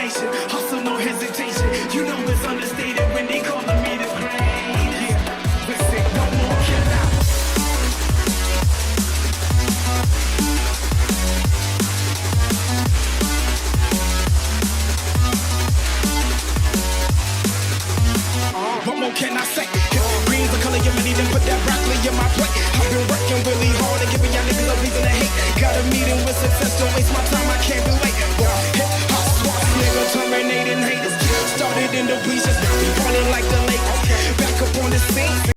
motivation, hustle, no hesitation. You know it's understated when they calling me the greatest. Yeah, listen, what more can I? What more can I say? Green's the color of money, then put that broccoli in my plate. I've been working really hard and giving y'all niggas a reason to hate. Got a meeting with success, don't waste my time, I can't be late. Hip